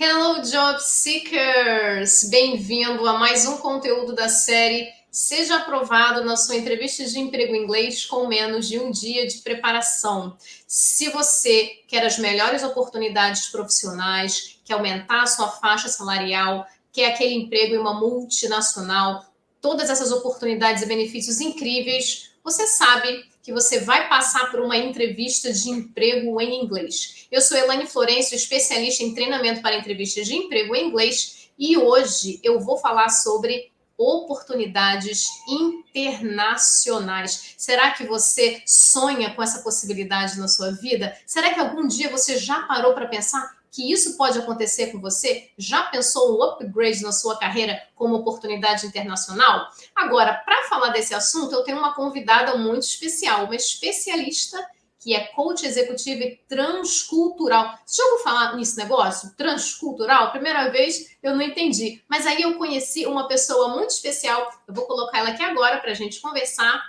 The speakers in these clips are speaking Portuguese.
Hello, Job Seekers! Bem-vindo a mais um conteúdo da série Seja Aprovado na sua entrevista de emprego em inglês com menos de um dia de preparação. Se você quer as melhores oportunidades profissionais, quer aumentar a sua faixa salarial, quer aquele emprego em uma multinacional, todas essas oportunidades e benefícios incríveis, você sabe que você vai passar por uma entrevista de emprego em inglês. Eu sou Elaine Florencio, especialista em treinamento para entrevistas de emprego em inglês, e hoje eu vou falar sobre oportunidades internacionais. Será que você sonha com essa possibilidade na sua vida? Será que algum dia você já parou para pensar que isso pode acontecer com você? Já pensou um upgrade na sua carreira como oportunidade internacional? Agora, para falar desse assunto, eu tenho uma convidada muito especial, uma especialista que é coach executivo e transcultural. Você já ouviu falar nesse negócio? Transcultural? Primeira vez eu não entendi. Mas aí eu conheci uma pessoa muito especial. Eu vou colocar ela aqui agora para a gente conversar.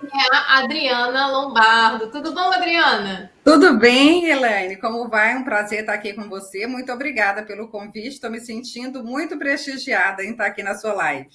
É a Adriana Lombardo. Tudo bom, Adriana? Tudo bem, Elaine? Como vai? Um prazer estar aqui com você. Muito obrigada pelo convite. Estou me sentindo muito prestigiada em estar aqui na sua live.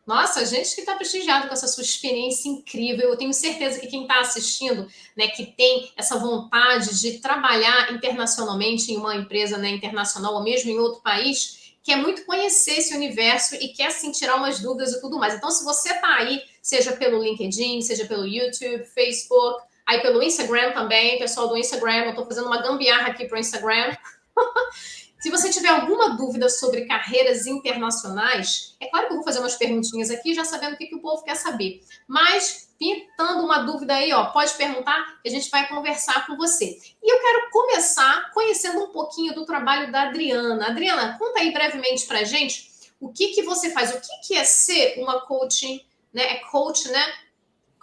Nossa, a gente que está prestigiado com essa sua experiência incrível. Eu tenho certeza que quem está assistindo, né, que tem essa vontade de trabalhar internacionalmente em uma empresa, né, internacional ou mesmo em outro país, quer muito conhecer esse universo e quer assim tirar umas dúvidas e tudo mais. Então, se você está aí, seja pelo LinkedIn, seja pelo YouTube, Facebook, aí pelo Instagram também, pessoal do Instagram, eu estou fazendo uma gambiarra aqui para o Instagram. Se você tiver alguma dúvida sobre carreiras internacionais, é claro que eu vou fazer umas perguntinhas aqui, já sabendo o que o povo quer saber. Mas, pintando uma dúvida aí, ó, pode perguntar que a gente vai conversar com você. E eu quero começar conhecendo um pouquinho do trabalho da Adriana. Adriana, conta aí brevemente pra gente o que você faz, o que é ser uma coaching, né? É coach, né?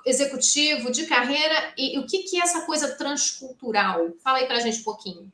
Executivo de carreira e o que é essa coisa transcultural? Fala aí pra gente um pouquinho.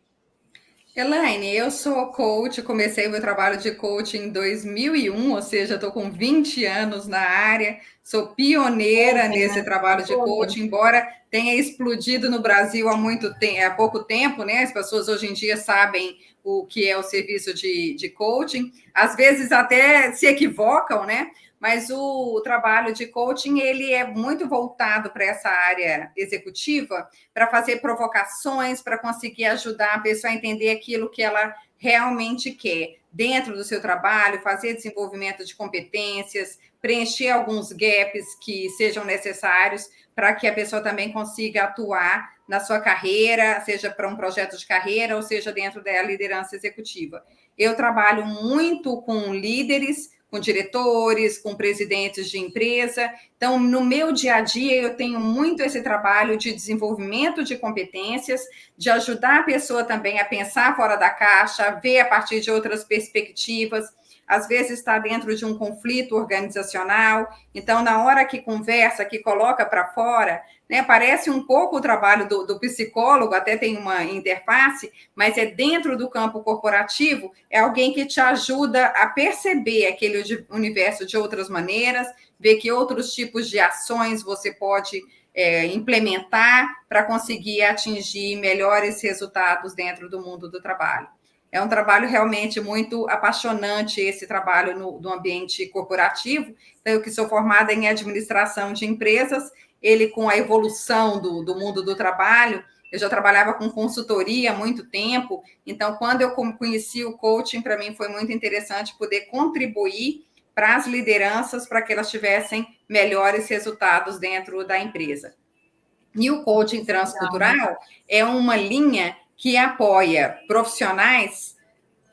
Elaine, eu sou coach, comecei o meu trabalho de coaching em 2001, ou seja, estou com 20 anos na área, sou pioneira Jovem, nesse né? trabalho de Jovem. coaching, embora tenha explodido no Brasil há pouco tempo, né? As pessoas hoje em dia sabem o que é o serviço de coaching, às vezes até se equivocam, né? Mas o trabalho de coaching ele é muito voltado para essa área executiva, para fazer provocações, para conseguir ajudar a pessoa a entender aquilo que ela realmente quer dentro do seu trabalho, fazer desenvolvimento de competências, preencher alguns gaps que sejam necessários para que a pessoa também consiga atuar na sua carreira, seja para um projeto de carreira ou seja dentro da liderança executiva. Eu trabalho muito com líderes, com diretores, com presidentes de empresa. Então, no meu dia a dia, eu tenho muito esse trabalho de desenvolvimento de competências, de ajudar a pessoa também a pensar fora da caixa, a ver a partir de outras perspectivas. Às vezes está dentro de um conflito organizacional, então, na hora que conversa, que coloca para fora, né, parece um pouco o trabalho do psicólogo, até tem uma interface, mas é dentro do campo corporativo, é alguém que te ajuda a perceber aquele universo de outras maneiras, ver que outros tipos de ações você pode implementar para conseguir atingir melhores resultados dentro do mundo do trabalho. É um trabalho realmente muito apaixonante, esse trabalho no ambiente corporativo. Então, eu que sou formada em administração de empresas, ele com a evolução do mundo do trabalho, eu já trabalhava com consultoria há muito tempo, então, quando eu conheci o coaching, para mim foi muito interessante poder contribuir para as lideranças, para que elas tivessem melhores resultados dentro da empresa. E o coaching transcultural é uma linha que apoia profissionais,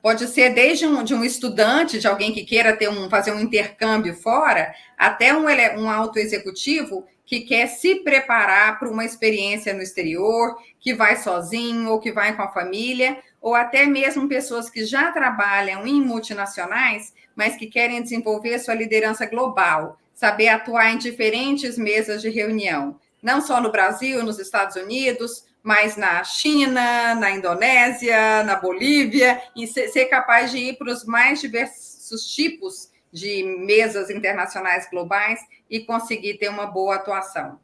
pode ser desde de um estudante, de alguém que queira fazer um intercâmbio fora, até um alto executivo que quer se preparar para uma experiência no exterior, que vai sozinho ou que vai com a família, ou até mesmo pessoas que já trabalham em multinacionais, mas que querem desenvolver sua liderança global, saber atuar em diferentes mesas de reunião, não só no Brasil, nos Estados Unidos, mas na China, na Indonésia, na Bolívia, e ser capaz de ir para os mais diversos tipos de mesas internacionais globais e conseguir ter uma boa atuação.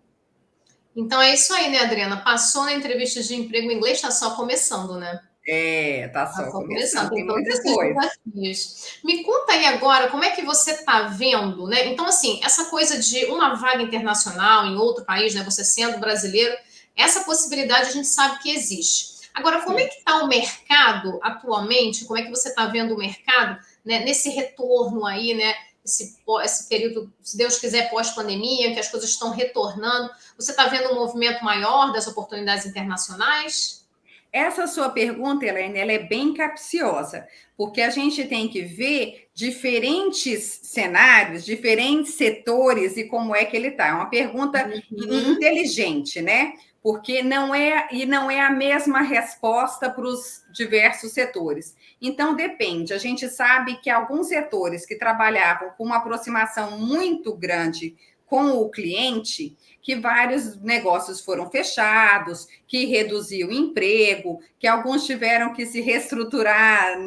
Então é isso aí, né, Adriana? Passou na entrevista de emprego, o inglês está só começando, né? Tá Está só só começando, começando, tem tem todos muita esses coisa. desafios. Me conta aí agora como é que você está vendo, né? Então, assim, essa coisa de uma vaga internacional em outro país, né? Você sendo brasileiro, essa possibilidade a gente sabe que existe. Agora, como é Sim. que está o mercado atualmente? Como é que você está vendo o mercado, né, nesse retorno aí, né? Esse período, se Deus quiser, pós-pandemia, que as coisas estão retornando. Você está vendo um movimento maior das oportunidades internacionais? Essa sua pergunta, Helene, ela é bem capciosa, porque a gente tem que ver diferentes cenários, diferentes setores e como é que ele está. É uma pergunta Uhum. inteligente, né? Porque não é a mesma resposta para os diversos setores. Então, depende. A gente sabe que alguns setores que trabalhavam com uma aproximação muito grande com o cliente, que vários negócios foram fechados, que reduziu o emprego, que alguns tiveram que se reestruturar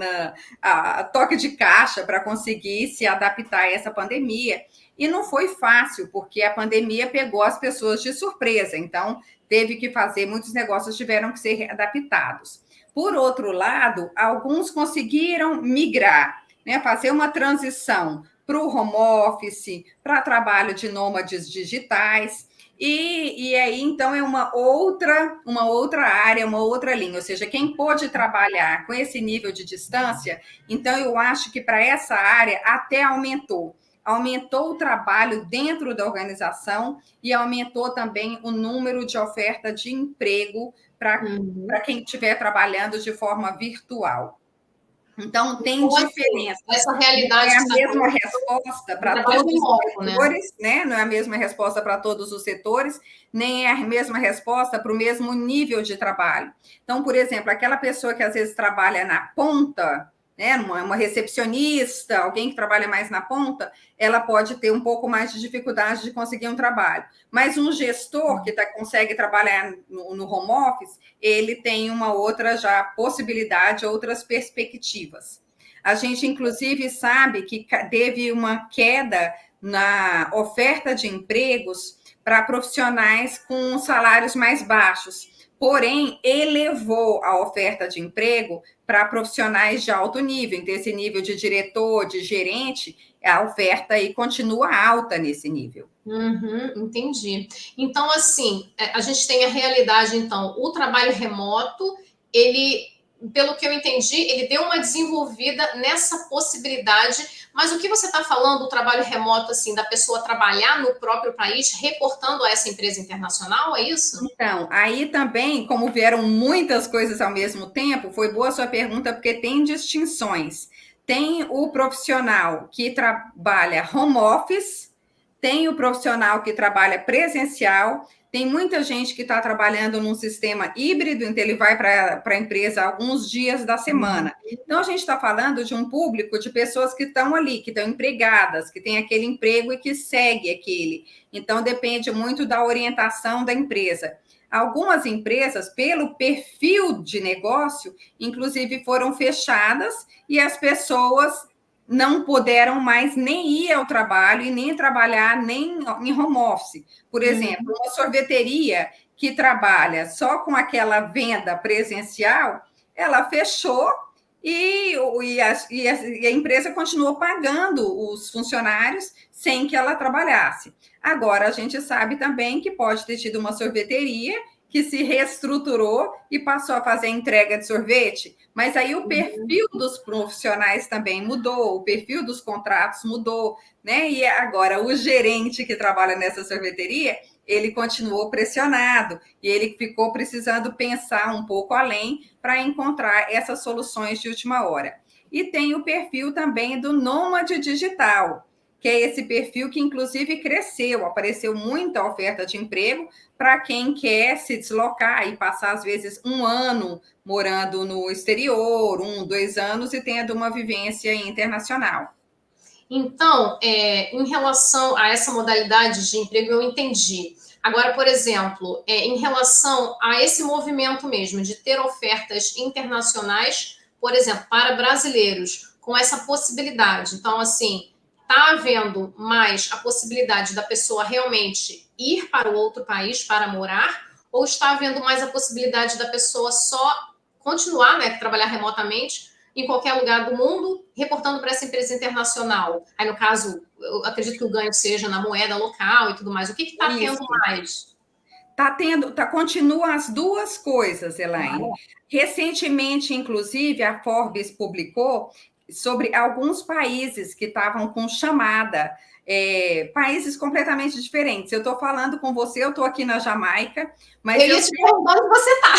a toque de caixa para conseguir se adaptar a essa pandemia. E não foi fácil, porque a pandemia pegou as pessoas de surpresa. Então, teve que fazer, muitos negócios tiveram que ser adaptados. Por outro lado, alguns conseguiram migrar, né, fazer uma transição para o home office, para trabalho de nômades digitais. E aí, então, é uma outra área, uma outra linha. Ou seja, quem pôde trabalhar com esse nível de distância, então eu acho que para essa área até aumentou. Aumentou o trabalho dentro da organização e aumentou também o número de oferta de emprego para Uhum. quem estiver trabalhando de forma virtual. Então, tem Então, assim, diferenças. essa Não realidade é que a você está mesma falando resposta do para trabalho todos os remoto, né? setores, né? Não é a mesma resposta para todos os setores, nem é a mesma resposta para o mesmo nível de trabalho. Então, por exemplo, aquela pessoa que às vezes trabalha na ponta, né? Uma recepcionista, alguém que trabalha mais na ponta, ela pode ter um pouco mais de dificuldade de conseguir um trabalho. Mas um gestor que consegue trabalhar no home office, ele tem uma outra já possibilidade, outras perspectivas. A gente, inclusive, sabe que teve uma queda na oferta de empregos para profissionais com salários mais baixos, porém, elevou a oferta de emprego para profissionais de alto nível. Então, esse nível de diretor, de gerente, a oferta aí continua alta nesse nível. Uhum, entendi. Então, assim, a gente tem a realidade, então, o trabalho remoto, ele, pelo que eu entendi, ele deu uma desenvolvida nessa possibilidade, mas o que você está falando, o trabalho remoto, assim, da pessoa trabalhar no próprio país, reportando a essa empresa internacional, é isso? Então, aí também, como vieram muitas coisas ao mesmo tempo, foi boa a sua pergunta, porque tem distinções. Tem o profissional que trabalha home office, tem o profissional que trabalha presencial, tem muita gente que está trabalhando num sistema híbrido, então ele vai para a empresa alguns dias da semana. Então, a gente está falando de um público de pessoas que estão ali, que estão empregadas, que têm aquele emprego e que segue aquele. Então, depende muito da orientação da empresa. Algumas empresas, pelo perfil de negócio, inclusive foram fechadas e as pessoas não puderam mais nem ir ao trabalho e nem trabalhar nem em home office. Por exemplo, uma sorveteria que trabalha só com aquela venda presencial, ela fechou e a empresa continuou pagando os funcionários sem que ela trabalhasse. Agora, a gente sabe também que pode ter tido uma sorveteria que se reestruturou e passou a fazer entrega de sorvete, mas aí o perfil dos profissionais também mudou, o perfil dos contratos mudou, né? E agora o gerente que trabalha nessa sorveteria, ele continuou pressionado e ele ficou precisando pensar um pouco além para encontrar essas soluções de última hora. E tem o perfil também do nômade digital, que é esse perfil que, inclusive, cresceu, apareceu muita oferta de emprego para quem quer se deslocar e passar, às vezes, um ano morando no exterior, 1, 2 anos, e tendo uma vivência internacional. Então, em relação a essa modalidade de emprego, eu entendi. Agora, por exemplo, em relação a esse movimento mesmo de ter ofertas internacionais, por exemplo, para brasileiros, com essa possibilidade. Então, assim, está havendo mais a possibilidade da pessoa realmente ir para o outro país para morar, ou está havendo mais a possibilidade da pessoa só continuar, né, trabalhar remotamente em qualquer lugar do mundo, reportando para essa empresa internacional. Aí, no caso, eu acredito que o ganho seja na moeda local e tudo mais. O que está tendo mais? Continua as duas coisas, Elaine. Recentemente, inclusive, a Forbes publicou sobre alguns países que estavam com chamada, países completamente diferentes. Eu estou falando com você, eu estou aqui na Jamaica, mas eu ia te perguntar onde você está.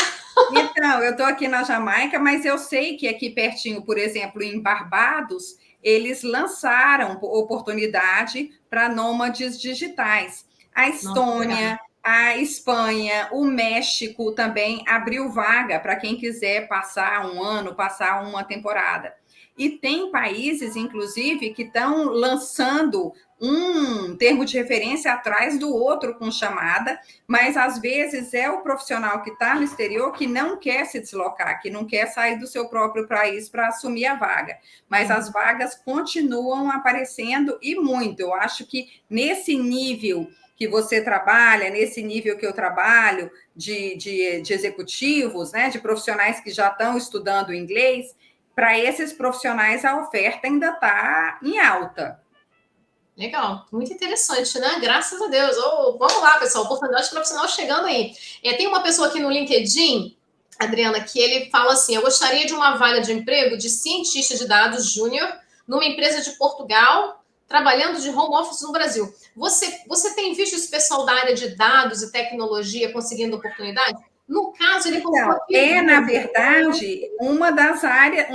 Então, eu estou aqui na Jamaica, mas eu sei que aqui pertinho, por exemplo, em Barbados, eles lançaram oportunidade para nômades digitais. A Estônia, a Espanha, o México também abriu vaga para quem quiser passar um ano, passar uma temporada. E tem países, inclusive, que estão lançando um termo de referência atrás do outro com chamada, mas às vezes é o profissional que está no exterior que não quer se deslocar, que não quer sair do seu próprio país para assumir a vaga. Mas as vagas continuam aparecendo e muito. Eu acho que nesse nível que você trabalha, nesse nível que eu trabalho, de executivos, né, de profissionais que já estão estudando inglês, para esses profissionais a oferta ainda está em alta. Legal, muito interessante, né? Graças a Deus. Vamos lá, pessoal, oportunidade profissional chegando aí. Tem uma pessoa aqui no LinkedIn, Adriana, que ele fala assim: eu gostaria de uma vaga de emprego de cientista de dados júnior numa empresa de Portugal, trabalhando de home office no Brasil. Você tem visto esse pessoal da área de dados e tecnologia conseguindo oportunidade? No caso, ele colocou aqui. Na verdade, uma das áreas,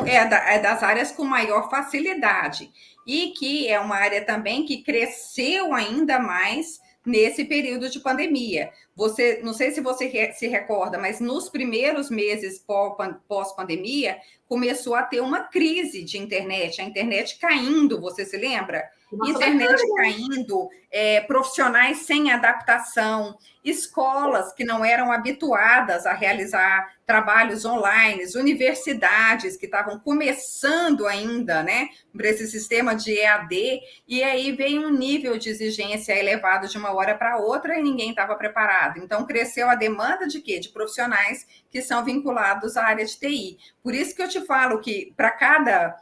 das áreas com maior facilidade, e que é uma área também que cresceu ainda mais nesse período de pandemia. Não sei se você se recorda, mas nos primeiros meses pós-pandemia, começou a ter uma crise de internet, a internet caindo, você se lembra? Internet caindo, profissionais sem adaptação, escolas que não eram habituadas a realizar trabalhos online, universidades que estavam começando ainda, né, para esse sistema de EAD, e aí veio um nível de exigência elevado de uma hora para outra e ninguém estava preparado. Então, cresceu a demanda de quê? De profissionais que são vinculados à área de TI. Por isso que eu te falo que para cada...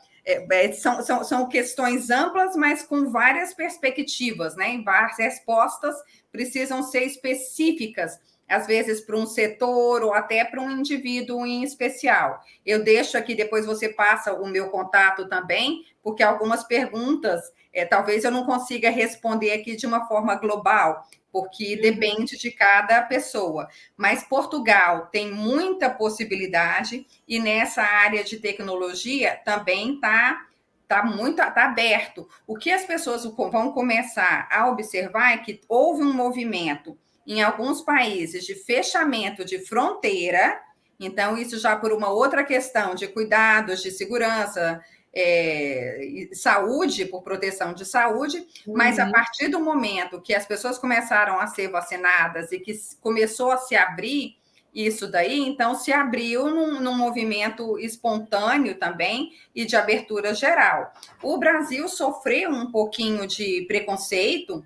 são questões amplas, mas com várias perspectivas, né? E várias respostas precisam ser específicas, às vezes para um setor ou até para um indivíduo em especial. Eu deixo aqui, depois você passa o meu contato também, porque algumas perguntas, talvez eu não consiga responder aqui de uma forma global, porque depende de cada pessoa. Mas Portugal tem muita possibilidade e nessa área de tecnologia também está aberto. O que as pessoas vão começar a observar é que houve um movimento em alguns países de fechamento de fronteira, então isso já por uma outra questão de cuidados, de segurança, saúde, por proteção de saúde, mas a partir do momento que as pessoas começaram a ser vacinadas e que começou a se abrir isso daí, então se abriu num movimento espontâneo também e de abertura geral. O Brasil sofreu um pouquinho de preconceito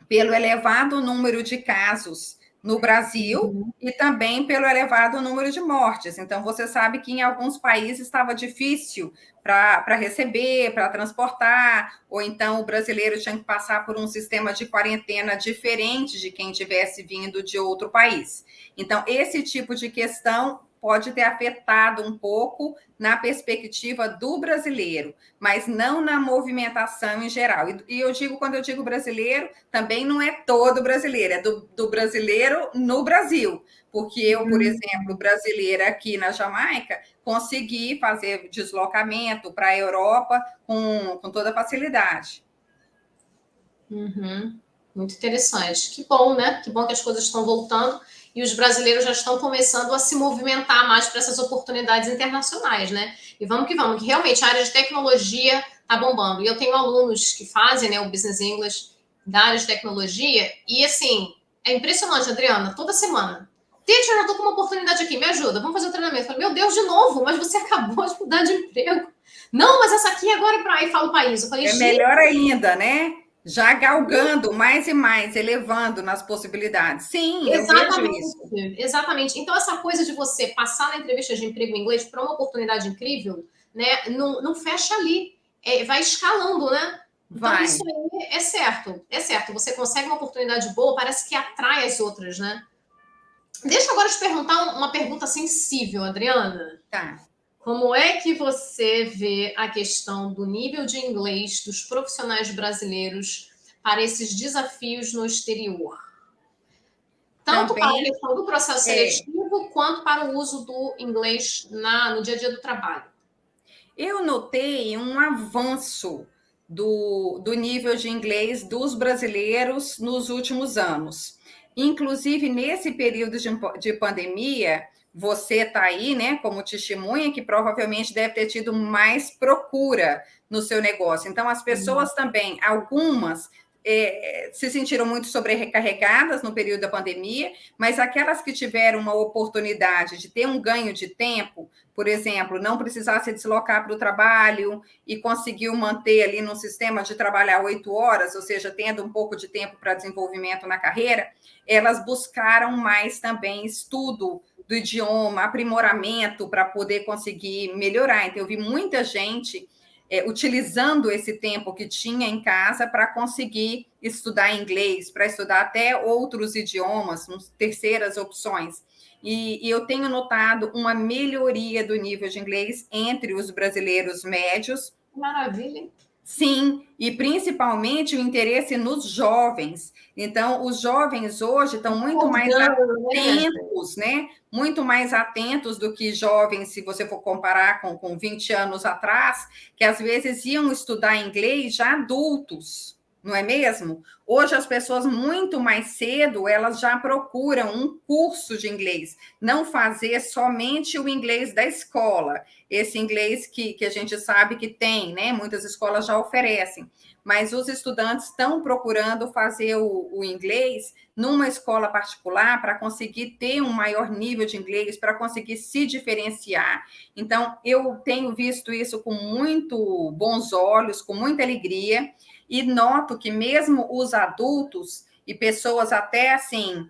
pelo elevado número de casos no Brasil e também pelo elevado número de mortes. Então, você sabe que em alguns países estava difícil para receber, para transportar, ou então o brasileiro tinha que passar por um sistema de quarentena diferente de quem tivesse vindo de outro país. Então, esse tipo de questão pode ter afetado um pouco na perspectiva do brasileiro, mas não na movimentação em geral. E eu digo, quando eu digo brasileiro, também não é todo brasileiro, é do brasileiro no Brasil. Porque eu, por exemplo, brasileira aqui na Jamaica, consegui fazer deslocamento para a Europa com toda facilidade. Muito interessante. Que bom, né? Que bom que as coisas estão voltando e os brasileiros já estão começando a se movimentar mais para essas oportunidades internacionais, né? E vamos que realmente a área de tecnologia está bombando. E eu tenho alunos que fazem, né, o Business English da área de tecnologia e, assim, é impressionante, Adriana, toda semana. Teacher, eu estou com uma oportunidade aqui, me ajuda, vamos fazer o treinamento. Eu falei, meu Deus, de novo, mas você acabou de mudar de emprego. Não, mas essa aqui agora é para... Aí fala o país. Eu falei, melhor ainda, né? Já galgando mais e mais, elevando nas possibilidades. Sim, eu vejo isso. Exatamente. Então, essa coisa de você passar na entrevista de emprego em inglês para uma oportunidade incrível, né, não fecha ali. Vai escalando, né? Então, Vai. isso aí é certo. É certo. Você consegue uma oportunidade boa, parece que atrai as outras, né? Deixa eu agora te perguntar uma pergunta sensível, Adriana. Tá. Como é que você vê a questão do nível de inglês dos profissionais brasileiros para esses desafios no exterior? Tanto para a Também questão do processo é. seletivo, quanto para o uso do inglês no dia a dia do trabalho. Eu notei um avanço do nível de inglês dos brasileiros nos últimos anos. Inclusive, nesse período de pandemia, você está aí, né, como testemunha, que provavelmente deve ter tido mais procura no seu negócio. Então, as pessoas também, algumas se sentiram muito sobrecarregadas no período da pandemia, mas aquelas que tiveram uma oportunidade de ter um ganho de tempo, por exemplo, não precisar se deslocar para o trabalho e conseguiu manter ali no sistema de trabalhar 8 horas, ou seja, tendo um pouco de tempo para desenvolvimento na carreira, elas buscaram mais também estudo do idioma, aprimoramento para poder conseguir melhorar. Então, eu vi muita gente utilizando esse tempo que tinha em casa para conseguir estudar inglês, para estudar até outros idiomas, terceiras opções. E eu tenho notado uma melhoria do nível de inglês entre os brasileiros médios. Maravilha. Sim, e principalmente o interesse nos jovens. Então, os jovens hoje estão muito mais atentos, né? Muito mais atentos do que jovens, se você for comparar com 20 anos atrás, que às vezes iam estudar inglês já adultos, não é mesmo? Hoje as pessoas muito mais cedo, elas já procuram um curso de inglês, não fazer somente o inglês da escola, esse inglês que a gente sabe que tem, né? Muitas escolas já oferecem, mas os estudantes estão procurando fazer o inglês numa escola particular para conseguir ter um maior nível de inglês, para conseguir se diferenciar. Então, eu tenho visto isso com muito bons olhos, com muita alegria, e noto que mesmo os adultos e pessoas até assim,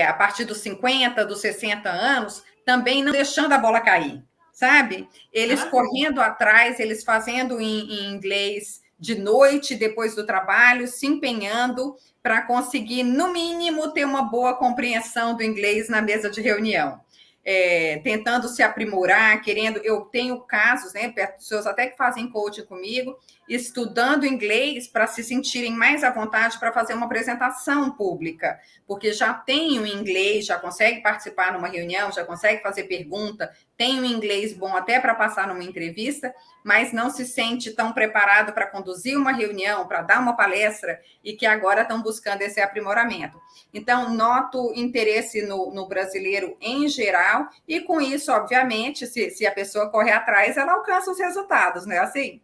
a partir dos 50, dos 60 anos, também não deixando a bola cair, sabe? Eles correndo atrás, eles fazendo em inglês de noite, depois do trabalho, se empenhando para conseguir, no mínimo, ter uma boa compreensão do inglês na mesa de reunião. Tentando se aprimorar, querendo. Eu tenho casos, né, pessoas até que fazem coaching comigo, estudando inglês para se sentirem mais à vontade para fazer uma apresentação pública, porque já tem o inglês, já consegue participar numa reunião, já consegue fazer pergunta, tem o inglês bom até para passar numa entrevista, mas não se sente tão preparado para conduzir uma reunião, para dar uma palestra, e que agora estão buscando esse aprimoramento. Então, noto interesse no brasileiro em geral, e com isso, obviamente, se a pessoa correr atrás, ela alcança os resultados, não é assim?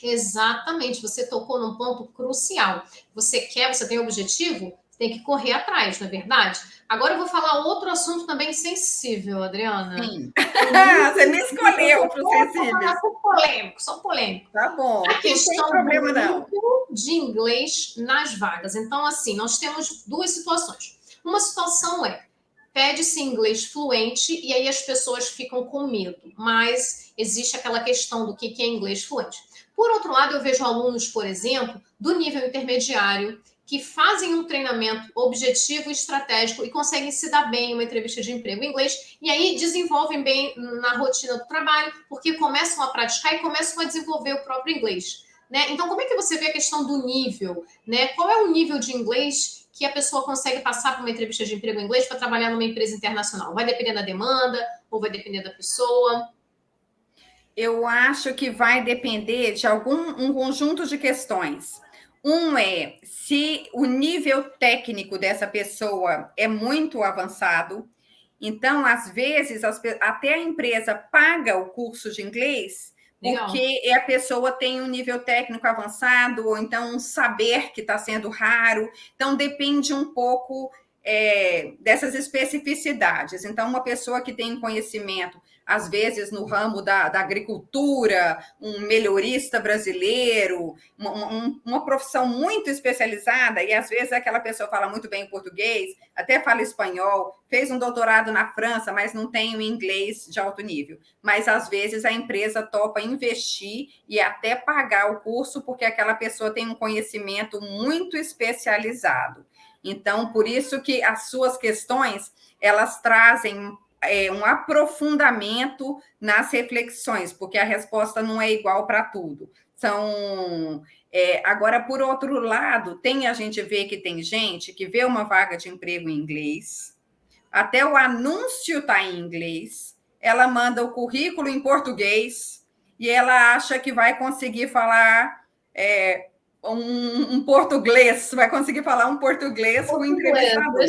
Exatamente, você tocou num ponto crucial. Você tem objetivo, tem que correr atrás, não é verdade? Agora eu vou falar outro assunto também sensível, Adriana. Sim. Você me escolheu para os sensíveis. Sou polêmico. Tá bom, A não tem questão problema do não. nível de inglês nas vagas. Então, assim, nós temos duas situações. Uma situação pede-se inglês fluente e aí as pessoas ficam com medo, mas existe aquela questão do que é inglês fluente. Por outro lado, eu vejo alunos, por exemplo, do nível intermediário, que fazem um treinamento objetivo e estratégico e conseguem se dar bem em uma entrevista de emprego em inglês, e aí desenvolvem bem na rotina do trabalho, porque começam a praticar e começam a desenvolver o próprio inglês. Né? Então, como é que você vê a questão do nível? Né? Qual é o nível de inglês que a pessoa consegue passar para uma entrevista de emprego em inglês para trabalhar numa empresa internacional? Vai depender da demanda ou vai depender da pessoa? Eu acho que vai depender de um conjunto de questões. Um é se o nível técnico dessa pessoa é muito avançado. Então, às vezes, até a empresa paga o curso de inglês Legal. porque a pessoa tem um nível técnico avançado, ou então um saber que está sendo raro. Então, depende um pouco dessas especificidades. Então, uma pessoa que tem conhecimento às vezes no ramo da agricultura, um melhorista brasileiro, uma profissão muito especializada, e às vezes aquela pessoa fala muito bem português, até fala espanhol, fez um doutorado na França, mas não tem o inglês de alto nível. Mas às vezes a empresa topa investir e até pagar o curso, porque aquela pessoa tem um conhecimento muito especializado. Então, por isso que as suas questões, elas trazem um aprofundamento nas reflexões, porque a resposta não é igual para tudo. Agora, por outro lado, a gente vê que tem gente que vê uma vaga de emprego em inglês, até o anúncio está em inglês, ela manda o currículo em português e ela acha que vai conseguir falar um português, vai conseguir falar um português com o entrevistador.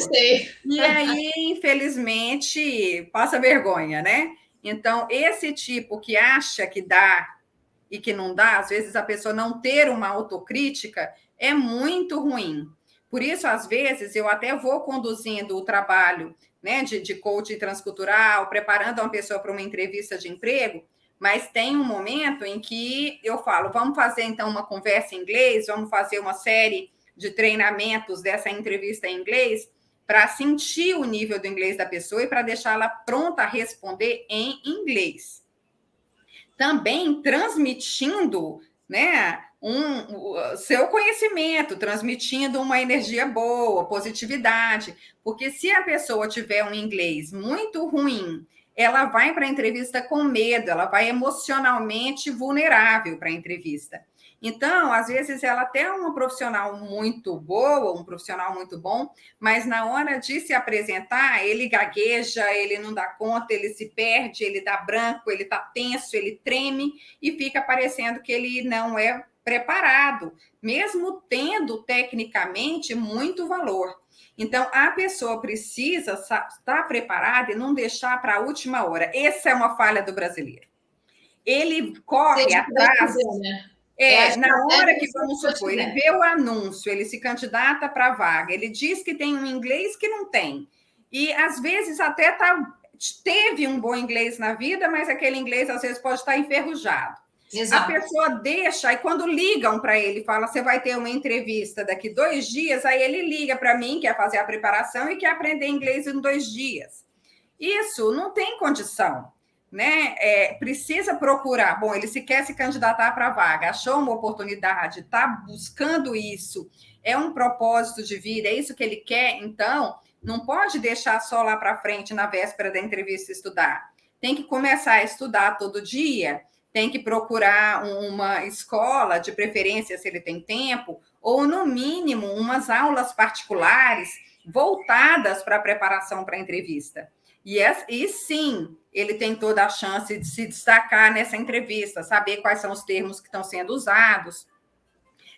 E aí, infelizmente, passa vergonha, né? Então, esse tipo que acha que dá e que não dá, às vezes a pessoa não ter uma autocrítica é muito ruim. Por isso, às vezes, eu até vou conduzindo o trabalho, né, de coaching transcultural, preparando uma pessoa para uma entrevista de emprego, mas tem um momento em que eu falo, vamos fazer então uma conversa em inglês, vamos fazer uma série de treinamentos dessa entrevista em inglês, para sentir o nível do inglês da pessoa e para deixá-la pronta a responder em inglês. Também transmitindo, né, seu conhecimento, transmitindo uma energia boa, positividade, porque se a pessoa tiver um inglês muito ruim, ela vai para a entrevista com medo, ela vai emocionalmente vulnerável para a entrevista. Então, às vezes, ela até é uma profissional muito boa, um profissional muito bom, mas na hora de se apresentar, ele gagueja, ele não dá conta, ele se perde, ele dá branco, ele está tenso, ele treme e fica parecendo que ele não é preparado, mesmo tendo tecnicamente muito valor. Então, a pessoa precisa estar preparada e não deixar para a última hora. Essa é uma falha do brasileiro. Ele corre atrás... na hora que, vamos supor, ele vê o anúncio, ele se candidata para a vaga, ele diz que tem um inglês que não tem. E, às vezes, até teve um bom inglês na vida, mas aquele inglês, às vezes, pode estar enferrujado. Exato. A pessoa deixa, e quando ligam para ele, fala, você vai ter uma entrevista daqui 2 dias, aí ele liga para mim, quer fazer a preparação e quer aprender inglês em 2 dias. Isso não tem condição, né? Precisa procurar. Bom, ele se quer se candidatar para a vaga, achou uma oportunidade, está buscando isso, é um propósito de vida, é isso que ele quer, então não pode deixar só lá para frente, na véspera da entrevista, estudar. Tem que começar a estudar todo dia, tem que procurar uma escola, de preferência, se ele tem tempo, ou, no mínimo, umas aulas particulares voltadas para a preparação para a entrevista. E sim, ele tem toda a chance de se destacar nessa entrevista, saber quais são os termos que estão sendo usados,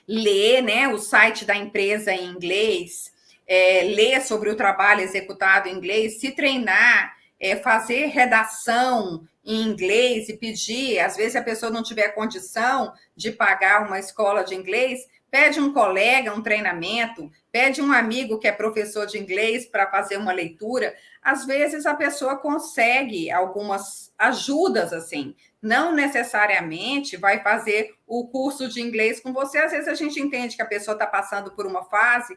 ler, né, o site da empresa em inglês, ler sobre o trabalho executado em inglês, se treinar, fazer redação em inglês e pedir, às vezes a pessoa não tiver condição de pagar uma escola de inglês, pede um colega um treinamento, pede um amigo que é professor de inglês para fazer uma leitura. Às vezes a pessoa consegue algumas ajudas assim, não necessariamente vai fazer o curso de inglês com você. Às vezes a gente entende que a pessoa está passando por uma fase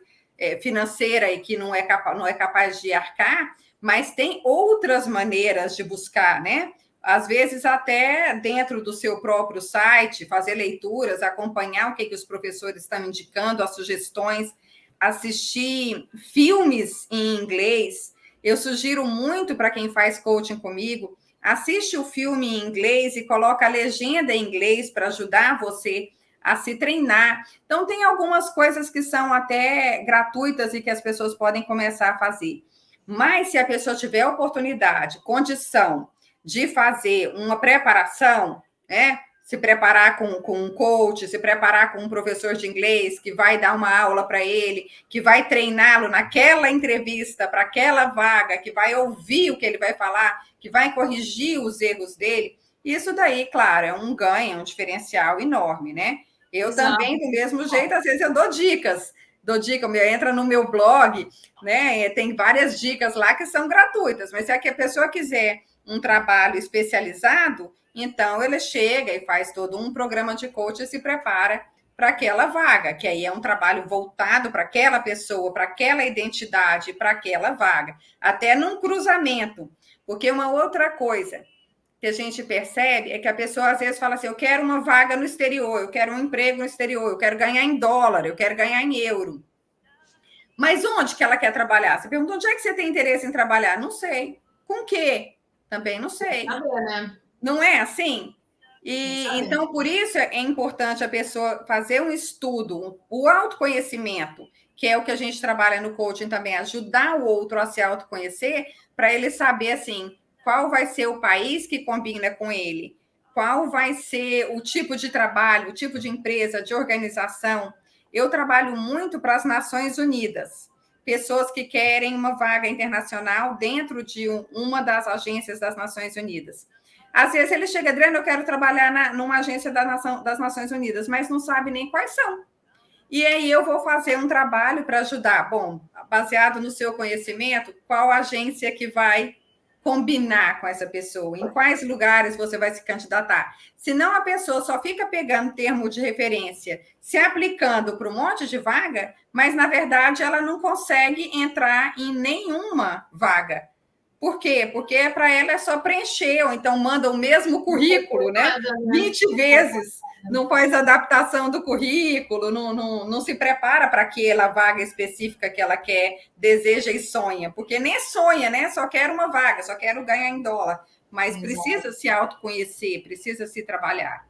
financeira e que não é capaz de arcar, mas tem outras maneiras de buscar, né? Às vezes, até dentro do seu próprio site, fazer leituras, acompanhar o que os professores estão indicando, as sugestões, assistir filmes em inglês. Eu sugiro muito para quem faz coaching comigo, assiste o filme em inglês e coloca a legenda em inglês para ajudar você a se treinar. Então, tem algumas coisas que são até gratuitas e que as pessoas podem começar a fazer. Mas, se a pessoa tiver oportunidade, condição de fazer uma preparação, né? Se preparar com um coach, se preparar com um professor de inglês que vai dar uma aula para ele, que vai treiná-lo naquela entrevista, para aquela vaga, que vai ouvir o que ele vai falar, que vai corrigir os erros dele. Isso daí, claro, é um ganho, um diferencial enorme, né? Eu também, do mesmo jeito, às vezes eu dou dicas, entra no meu blog, né? Tem várias dicas lá que são gratuitas, mas se a pessoa quiser um trabalho especializado, então ele chega e faz todo um programa de coaching e se prepara para aquela vaga, que aí é um trabalho voltado para aquela pessoa, para aquela identidade, para aquela vaga, até num cruzamento. Porque uma outra coisa que a gente percebe é que a pessoa às vezes fala assim: eu quero uma vaga no exterior, eu quero um emprego no exterior, eu quero ganhar em dólar, eu quero ganhar em euro. Mas onde que ela quer trabalhar? Você pergunta: onde é que você tem interesse em trabalhar? Não sei. Com o quê? Também não sei. Saber, né? Não é assim? E então, por isso é importante a pessoa fazer um estudo, o autoconhecimento, que é o que a gente trabalha no coaching também, ajudar o outro a se autoconhecer, para ele saber assim, qual vai ser o país que combina com ele, qual vai ser o tipo de trabalho, o tipo de empresa, de organização. Eu trabalho muito para as Nações Unidas, pessoas que querem uma vaga internacional dentro de uma das agências das Nações Unidas. Às vezes ele chega: Adriana, eu quero trabalhar numa agência das Nações Unidas, mas não sabe nem quais são. E aí eu vou fazer um trabalho para ajudar. Bom, baseado no seu conhecimento, qual agência que vai combinar com essa pessoa? Em quais lugares você vai se candidatar? Senão a pessoa só fica pegando termo de referência, se aplicando para um monte de vaga, mas na verdade ela não consegue entrar em nenhuma vaga. Por quê? Porque para ela é só preencher, ou então manda o mesmo currículo, né? 20 vezes, não faz adaptação do currículo, não se prepara para aquela vaga específica que ela quer, deseja e sonha, porque nem sonha, né? Só quer uma vaga, só quero ganhar em dólar, mas precisa se autoconhecer, precisa se trabalhar.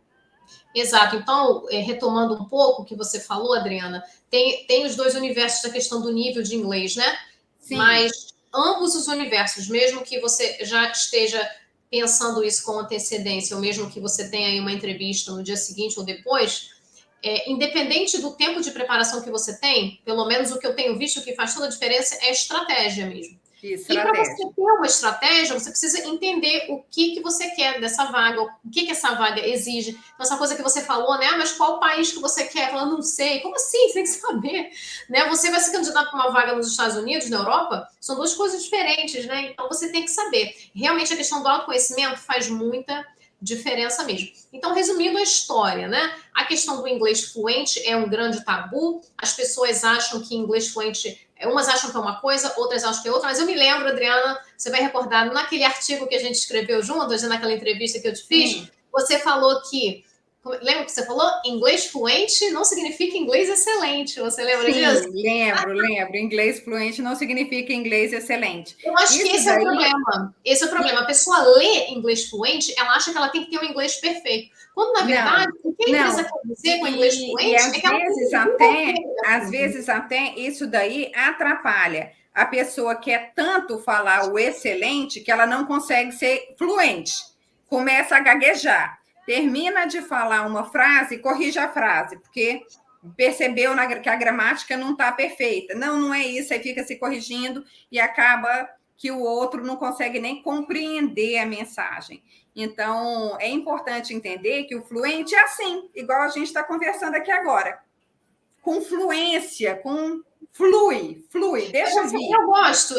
Exato. Então, retomando um pouco o que você falou, Adriana, tem os dois universos da questão do nível de inglês, né? Sim. Mas ambos os universos, mesmo que você já esteja pensando isso com antecedência, ou mesmo que você tenha aí uma entrevista no dia seguinte ou depois, independente do tempo de preparação que você tem, pelo menos o que eu tenho visto que faz toda a diferença é a estratégia mesmo. E para você ter uma estratégia, você precisa entender o que você quer dessa vaga, o que essa vaga exige. Então, essa coisa que você falou, né? Mas qual país que você quer? Eu não sei. Como assim? Você tem que saber. Né? Você vai se candidatar para uma vaga nos Estados Unidos, na Europa, são duas coisas diferentes, né? Então, você tem que saber. Realmente, a questão do autoconhecimento faz muita diferença mesmo. Então, resumindo a história, né? A questão do inglês fluente é um grande tabu. As pessoas acham que inglês fluente, umas acham que é uma coisa, outras acham que é outra, mas eu me lembro, Adriana, você vai recordar, naquele artigo que a gente escreveu juntas, naquela entrevista que eu te fiz, você falou que, lembra que você falou? Inglês fluente não significa inglês excelente. Você lembra disso? Lembro. Inglês fluente não significa inglês excelente. Eu acho que esse é o problema. Esse é o problema. A pessoa lê inglês fluente, ela acha que ela tem que ter um inglês perfeito. Quando, na verdade, o que a empresa quer dizer com inglês fluente é que ela às vezes até isso daí atrapalha. A pessoa quer tanto falar o excelente que ela não consegue ser fluente. Começa a gaguejar. Termina de falar uma frase, corrige a frase, porque percebeu que a gramática não está perfeita. Não é isso, aí fica se corrigindo e acaba que o outro não consegue nem compreender a mensagem. Então, é importante entender que o fluente é assim, igual a gente está conversando aqui agora. Com fluência, flui, deixa vir. Eu gosto,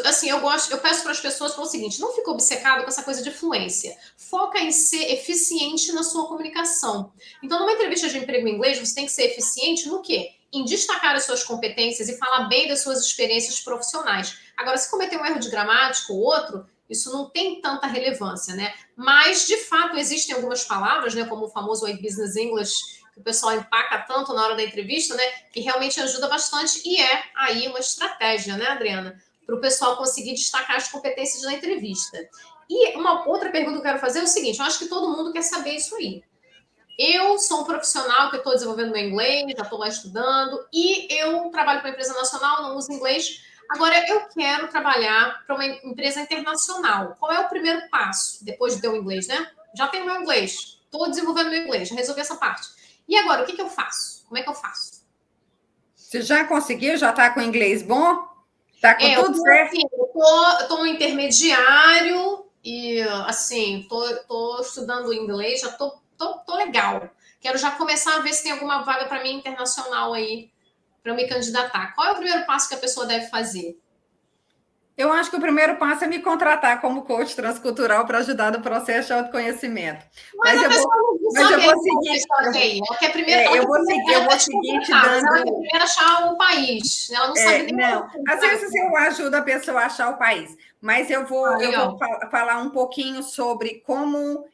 eu peço para as pessoas o seguinte: não fica obcecado com essa coisa de fluência. Foca em ser eficiente na sua comunicação. Então, numa entrevista de emprego em inglês, você tem que ser eficiente no quê? Em destacar as suas competências e falar bem das suas experiências profissionais. Agora, se cometer um erro de gramática ou outro, isso não tem tanta relevância, né? Mas, de fato, existem algumas palavras, né, como o famoso Business English, que o pessoal empaca tanto na hora da entrevista, né, que realmente ajuda bastante e é aí uma estratégia, né, Adriana, para o pessoal conseguir destacar as competências na entrevista. E uma outra pergunta que eu quero fazer é o seguinte: eu acho que todo mundo quer saber isso aí. Eu sou um profissional que estou desenvolvendo meu inglês, já estou lá estudando, e eu trabalho para uma empresa nacional, não uso inglês. Agora, eu quero trabalhar para uma empresa internacional. Qual é o primeiro passo, depois de ter o inglês, né? Já tenho meu inglês, estou desenvolvendo meu inglês, já resolvi essa parte. E agora, o que eu faço? Como é que eu faço? Você já conseguiu? Já está com inglês bom? Está com tudo certo? Assim, eu tô no intermediário e, assim, tô estudando inglês, já tô legal. Quero já começar a ver se tem alguma vaga para mim internacional aí, para eu me candidatar. Qual é o primeiro passo que a pessoa deve fazer? Eu acho que o primeiro passo é me contratar como coach transcultural para ajudar no processo de autoconhecimento. Mas a pessoa não Mas eu sabe vou qual seguir. história que é aí. Ela quer primeiro, Eu ela vou quer te seguir te contratar, mas ela quer dando. primeiro achar o país. Ela não sabe nem Não, como às vezes eu ajudo a pessoa a achar o país, mas eu vou legal. falar um pouquinho sobre como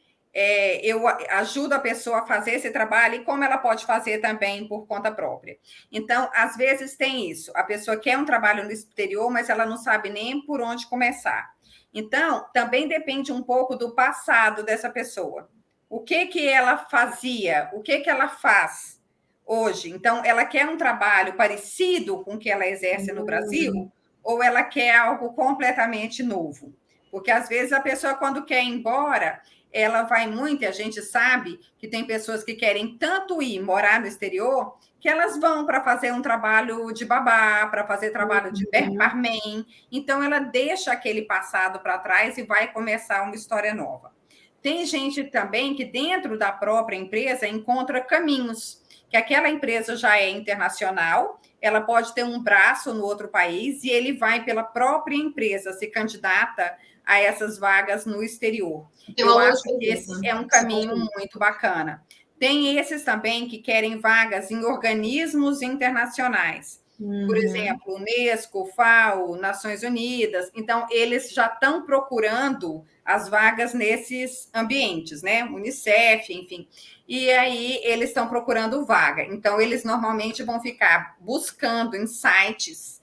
eu ajudo a pessoa a fazer esse trabalho e como ela pode fazer também por conta própria. Então, às vezes tem isso, a pessoa quer um trabalho no exterior, mas ela não sabe nem por onde começar. Então, também depende um pouco do passado dessa pessoa. O que que ela fazia? O que que ela faz hoje? Então, ela quer um trabalho parecido com o que ela exerce no Brasil ou ela quer algo completamente novo? Porque às vezes a pessoa, quando quer ir embora, ela vai muito, e a gente sabe que tem pessoas que querem tanto ir morar no exterior que elas vão para fazer um trabalho de babá, para fazer trabalho de barman. Então, ela deixa aquele passado para trás e vai começar uma história nova. Tem gente também que, dentro da própria empresa, encontra caminhos, que aquela empresa já é internacional, ela pode ter um braço no outro país e ele vai, pela própria empresa, se candidata a essas vagas no exterior. Eu acho que esse é um caminho muito bacana. Tem esses também que querem vagas em organismos internacionais. Por exemplo, Unesco, FAO, Nações Unidas. Então, eles já estão procurando as vagas nesses ambientes, né? Unicef, enfim. E aí, eles estão procurando vaga. Então, eles normalmente vão ficar buscando em sites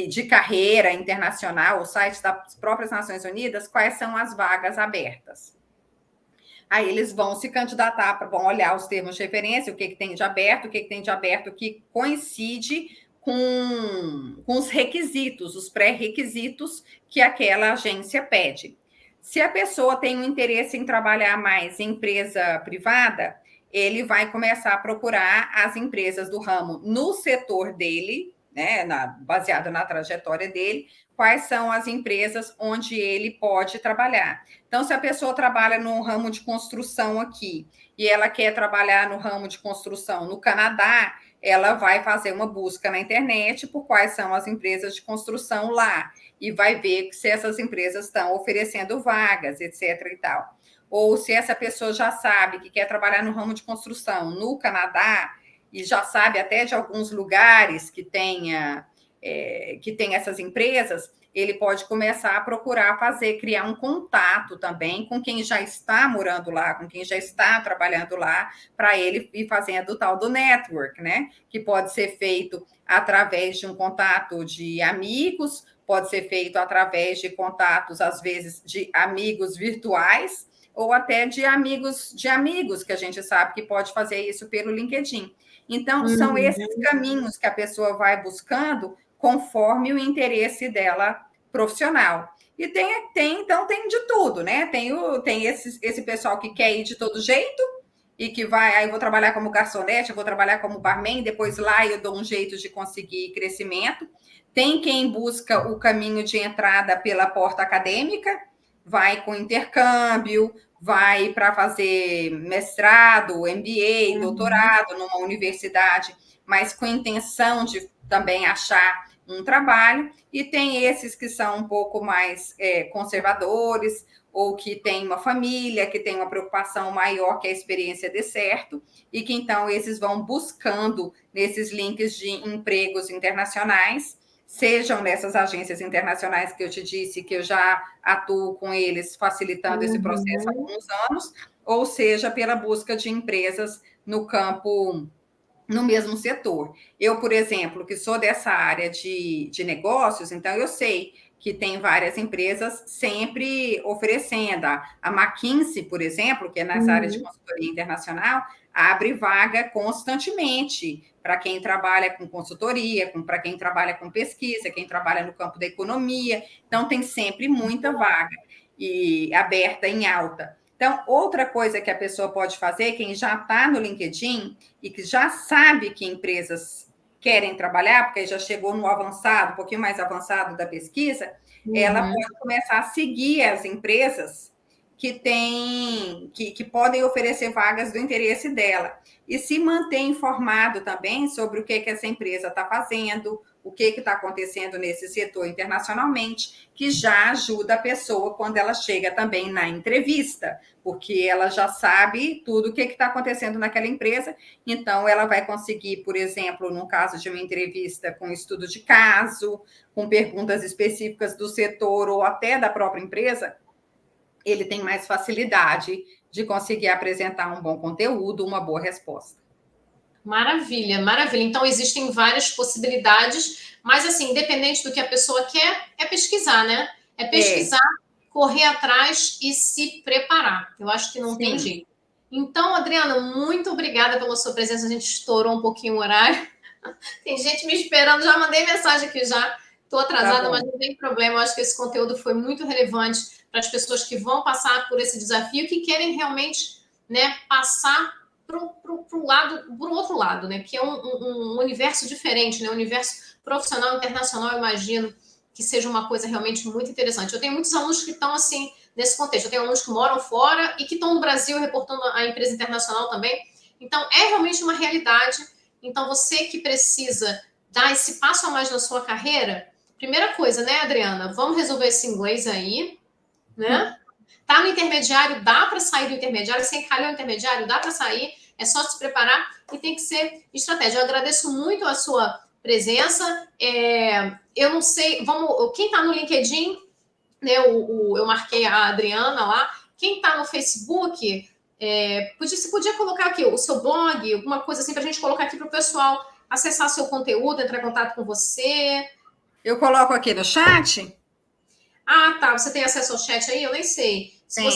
de carreira internacional, os sites das próprias Nações Unidas, quais são as vagas abertas. Aí eles vão se candidatar, vão olhar os termos de referência, o que tem de aberto, o que tem de aberto que coincide com os requisitos, os pré-requisitos que aquela agência pede. Se a pessoa tem um interesse em trabalhar mais em empresa privada, ele vai começar a procurar as empresas do ramo no setor dele, né, baseado na trajetória dele, quais são as empresas onde ele pode trabalhar. Então, se a pessoa trabalha no ramo de construção aqui e ela quer trabalhar no ramo de construção no Canadá, ela vai fazer uma busca na internet por quais são as empresas de construção lá e vai ver se essas empresas estão oferecendo vagas, etc. e tal. Ou se essa pessoa já sabe que quer trabalhar no ramo de construção no Canadá e já sabe até de alguns lugares que tenha essas empresas, ele pode começar a procurar criar um contato também com quem já está morando lá, com quem já está trabalhando lá, para ele ir fazendo o tal do network, né? Que pode ser feito através de um contato de amigos, pode ser feito através de contatos, às vezes, de amigos virtuais, ou até de amigos, que a gente sabe que pode fazer isso pelo LinkedIn. Então, são esses caminhos que a pessoa vai buscando conforme o interesse dela profissional. E então tem de tudo, né? Tem esse pessoal que quer ir de todo jeito e que vai, aí eu vou trabalhar como garçonete, eu vou trabalhar como barman, depois lá eu dou um jeito de conseguir crescimento. Tem quem busca o caminho de entrada pela porta acadêmica, vai com intercâmbio, vai para fazer mestrado, MBA, doutorado numa universidade, mas com intenção de também achar um trabalho, e tem esses que são um pouco mais conservadores, ou que têm uma família, que tem uma preocupação maior que a experiência dê certo, e que então esses vão buscando nesses links de empregos internacionais, sejam nessas agências internacionais que eu te disse, que eu já atuo com eles, facilitando esse processo há alguns anos, ou seja, pela busca de empresas no campo, no mesmo setor. Eu, por exemplo, que sou dessa área de negócios, então eu sei que tem várias empresas sempre oferecendo. A McKinsey, por exemplo, que é nessa área de consultoria internacional, abre vaga constantemente para quem trabalha com consultoria, para quem trabalha com pesquisa, quem trabalha no campo da economia. Então, tem sempre muita vaga e aberta em alta. Então, outra coisa que a pessoa pode fazer, quem já está no LinkedIn e que já sabe que empresas querem trabalhar, porque já chegou no avançado, um pouquinho mais avançado da pesquisa, ela pode começar a seguir as empresas que podem oferecer vagas do interesse dela. E se manter informado também sobre o que essa empresa está fazendo, o que está acontecendo nesse setor internacionalmente, que já ajuda a pessoa quando ela chega também na entrevista, porque ela já sabe tudo o que está acontecendo naquela empresa, então ela vai conseguir, por exemplo, no caso de uma entrevista com estudo de caso, com perguntas específicas do setor ou até da própria empresa, ele tem mais facilidade de conseguir apresentar um bom conteúdo, uma boa resposta. Maravilha, maravilha. Então, existem várias possibilidades, mas, assim, independente do que a pessoa quer, é pesquisar, né? É pesquisar, correr atrás e se preparar. Eu acho que não Sim. tem jeito. Então, Adriana, muito obrigada pela sua presença. A gente estourou um pouquinho o horário. Tem gente me esperando, já mandei mensagem aqui já. Estou atrasada, mas não tem problema. Eu acho que esse conteúdo foi muito relevante para as pessoas que vão passar por esse desafio, que querem realmente, né, passar para o outro lado, né, que é um universo diferente, né, um universo profissional internacional. Eu imagino que seja uma coisa realmente muito interessante. Eu tenho muitos alunos que estão assim nesse contexto. Eu tenho alunos que moram fora e que estão no Brasil reportando a empresa internacional também. Então, é realmente uma realidade. Então, você que precisa dar esse passo a mais na sua carreira, primeira coisa, né, Adriana? Vamos resolver esse inglês aí, né? Tá no intermediário, dá para sair do intermediário. Sem calhar o intermediário, dá para sair. É só se preparar e tem que ser estratégia. Eu agradeço muito a sua presença. Eu não sei, quem está no LinkedIn, né? Eu marquei a Adriana lá. Quem está no Facebook, você podia colocar aqui o seu blog, alguma coisa assim para a gente colocar aqui para o pessoal acessar seu conteúdo, entrar em contato com você. Eu coloco aqui no chat? Ah, tá. Você tem acesso ao chat aí? Eu nem sei. Se Tem.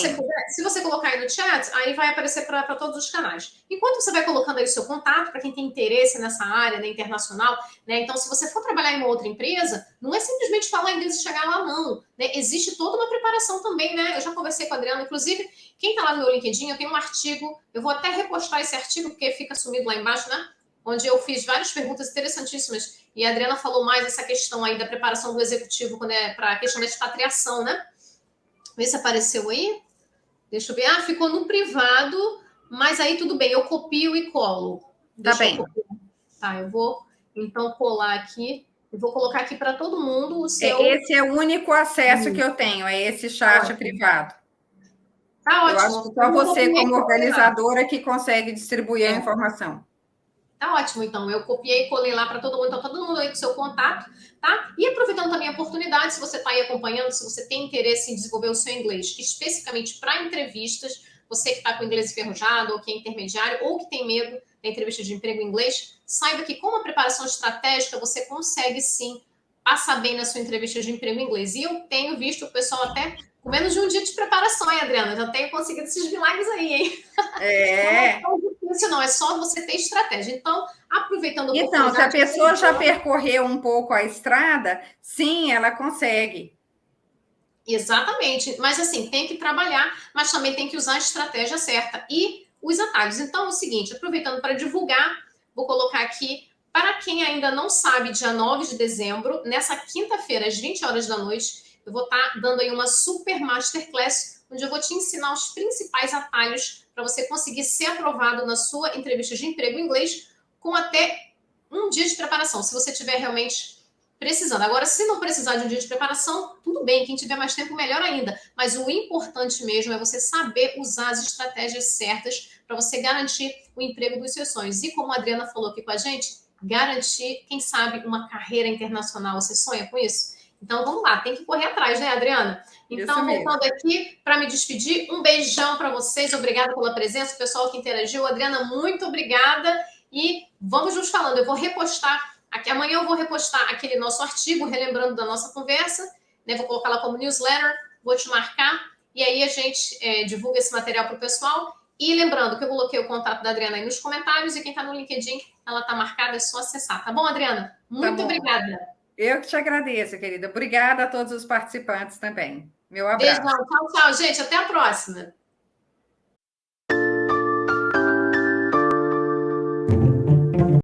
você colocar aí no chat, aí vai aparecer para todos os canais. Enquanto você vai colocando aí o seu contato, para quem tem interesse nessa área, né, internacional, né? Então, se você for trabalhar em uma outra empresa, não é simplesmente falar inglês e chegar lá, não. Né? Existe toda uma preparação também, né? Eu já conversei com a Adriana, inclusive, quem está lá no meu LinkedIn, eu tenho um artigo, eu vou até repostar esse artigo, porque fica sumido lá embaixo, né? Onde eu fiz várias perguntas interessantíssimas. E a Adriana falou mais essa questão aí da preparação do executivo quando é para a questão da expatriação, né? Vê se apareceu aí. Deixa eu ver. Ah, ficou no privado, mas aí tudo bem. Eu copio e colo. Tá bem. Tá, eu vou então colar aqui. Eu vou colocar aqui para todo mundo o seu. Esse é o único acesso que eu tenho, é esse chat privado. Tá ótimo. Eu acho que só você, como organizadora, que consegue distribuir a informação. Tá ótimo, então. Eu copiei e colei lá para todo mundo. Então, todo mundo aí com seu contato, tá? E aproveitando também a oportunidade, se você está aí acompanhando, se você tem interesse em desenvolver o seu inglês, especificamente para entrevistas, você que está com inglês enferrujado, ou que é intermediário, ou que tem medo da entrevista de emprego em inglês, saiba que com uma preparação estratégica, você consegue sim passar bem na sua entrevista de emprego em inglês. E eu tenho visto o pessoal até com menos de um dia de preparação, hein, Adriana? Já tenho conseguido esses milagres aí, hein? Não, é só você ter estratégia. Então, aproveitando a oportunidade... Então, se a pessoa já percorreu um pouco a estrada, sim, ela consegue. Exatamente. Mas, assim, tem que trabalhar, mas também tem que usar a estratégia certa e os atalhos. Então, é o seguinte, aproveitando para divulgar, vou colocar aqui, para quem ainda não sabe, dia 9 de dezembro, nessa quinta-feira, às 20 horas da noite, eu vou estar dando aí uma super masterclass, onde eu vou te ensinar os principais atalhos para você conseguir ser aprovado na sua entrevista de emprego em inglês com até um dia de preparação, se você tiver realmente precisando. Agora, se não precisar de um dia de preparação, tudo bem, quem tiver mais tempo, melhor ainda. Mas o importante mesmo é você saber usar as estratégias certas para você garantir o emprego dos seus sonhos. E como a Adriana falou aqui com a gente, garantir, quem sabe, uma carreira internacional. Você sonha com isso? Então, vamos lá, tem que correr atrás, né, Adriana? Então, voltando aqui, para me despedir, um beijão para vocês, obrigada pela presença, o pessoal que interagiu. Adriana, muito obrigada e vamos nos falando. Eu vou repostar, amanhã eu vou repostar aquele nosso artigo, relembrando da nossa conversa, né? Vou colocar lá como newsletter, vou te marcar, e aí a gente divulga esse material para o pessoal. E lembrando que eu coloquei o contato da Adriana aí nos comentários, e quem está no LinkedIn, ela está marcada, é só acessar. Tá bom, Adriana? Muito obrigada. Eu que te agradeço, querida. Obrigada a todos os participantes também. Meu abraço. Beijão. Tchau, tchau, gente. Até a próxima.